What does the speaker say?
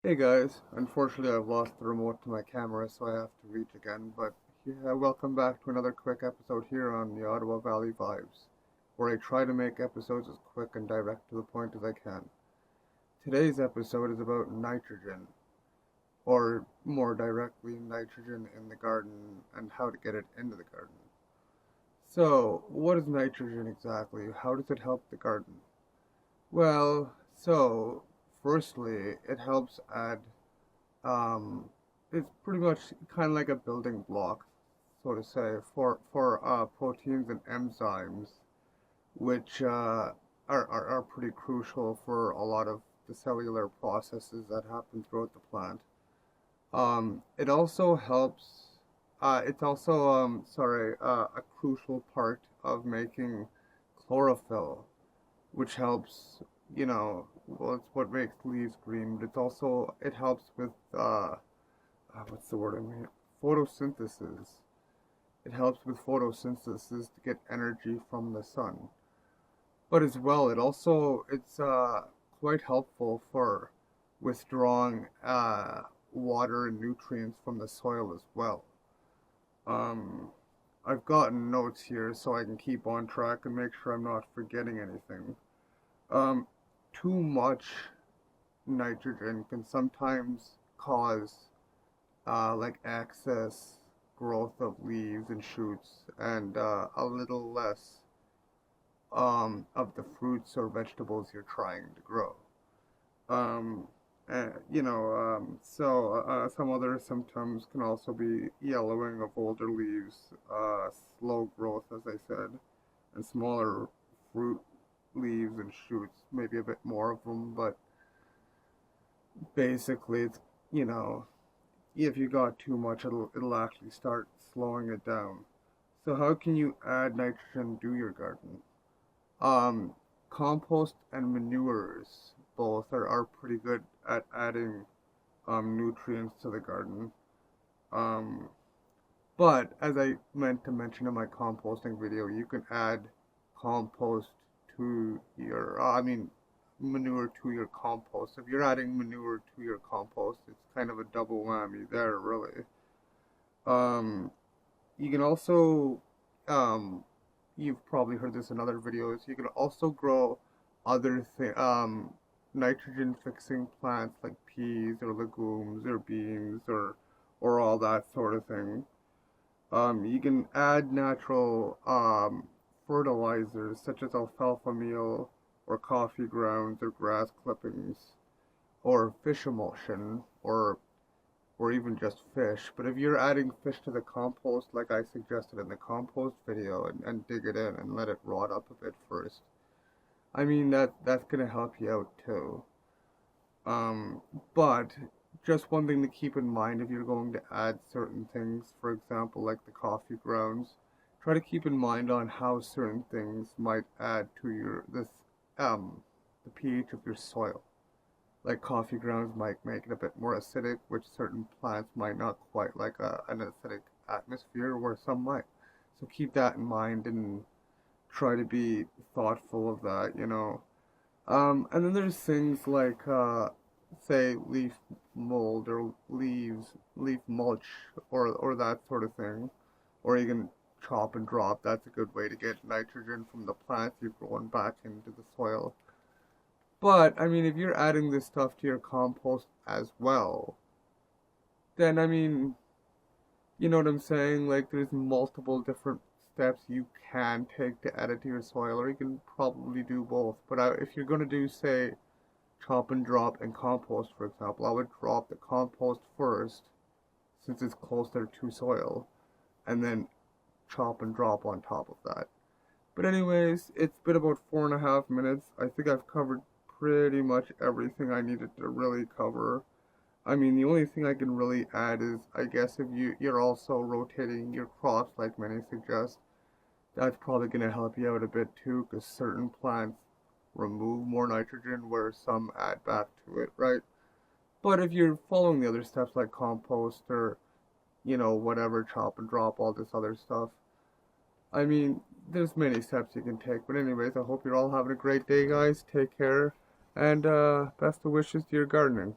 Hey guys, unfortunately I've lost the remote to my camera so I have to reach again, but yeah, welcome back to another quick episode here on the Ottawa Valley Vibes, where I try to make episodes as quick and direct to the point as I can. Today's episode is about nitrogen, or more directly, nitrogen in the garden and how to get it into the garden. So, what is nitrogen exactly? How does it help the garden? Well, firstly, it helps add Um, it's pretty much kind of like a building block, so to say, for proteins and enzymes, which are pretty crucial for a lot of the cellular processes that happen throughout the plant. It also helps. It's also a crucial part of making chlorophyll, which helps. Well, it's what makes leaves green, but it helps with what's the word I mean? Photosynthesis. It helps with photosynthesis to get energy from the sun. But as well, it's quite helpful for withdrawing water and nutrients from the soil as well. Um, I've gotten notes here so I can keep on track and make sure I'm not forgetting anything. Um, Too much nitrogen can sometimes cause like excess growth of leaves and shoots and a little less of the fruits or vegetables you're trying to grow. Um, some other symptoms can also be yellowing of older leaves, slow growth, as I said, and smaller fruit leaves and shoots, maybe a bit more of them, but basically it's, you know, if you got too much, it'll actually start slowing it down. So how can you add nitrogen to your garden? Um, Compost and manures both are pretty good at adding nutrients to the garden. Um, but as I meant to mention in my composting video, you can add compost to your, manure to your compost. If you're adding manure to your compost, it's kind of a double whammy there, really. Um, you can also, um, you've probably heard this in other videos. You can also grow nitrogen fixing plants like peas or legumes or beans or all that sort of thing. You can add natural fertilizers such as alfalfa meal or coffee grounds or grass clippings or fish emulsion or even just fish. But if you're adding fish to the compost like I suggested in the compost video and dig it in and let it rot up a bit first, I mean that's gonna help you out too. Um, but just one thing to keep in mind if you're going to add certain things, for example, like the coffee grounds, try to keep in mind on how certain things might add to the pH of your soil. Like coffee grounds might make it a bit more acidic, which certain plants might not quite like an acidic atmosphere, where some might. So keep that in mind and try to be thoughtful of that. And then there's things like, say, leaf mold or leaf mulch, or that sort of thing. Or you can chop and drop. That's a good way to get nitrogen from the plants you've grown back into the soil. But, I mean, if you're adding this stuff to your compost as well, then, I mean, you know what I'm saying? Like, there's multiple different steps you can take to add it to your soil, or you can probably do both. But if you're going to do, say, chop and drop and compost, for example, I would drop the compost first, since it's closer to soil, and then chop and drop on top of that. But anyways, it's been about 4.5 minutes. I think I've covered pretty much everything I needed to really cover. I mean, the only thing I can really add is, I guess, if you're also rotating your crops like many suggest, that's probably going to help you out a bit too, because certain plants remove more nitrogen where some add back to it, right? But if you're following the other steps like compost or, whatever, chop and drop, all this other stuff, I mean, there's many steps you can take. But anyways, I hope you're all having a great day, guys. Take care, and best of wishes to your gardening.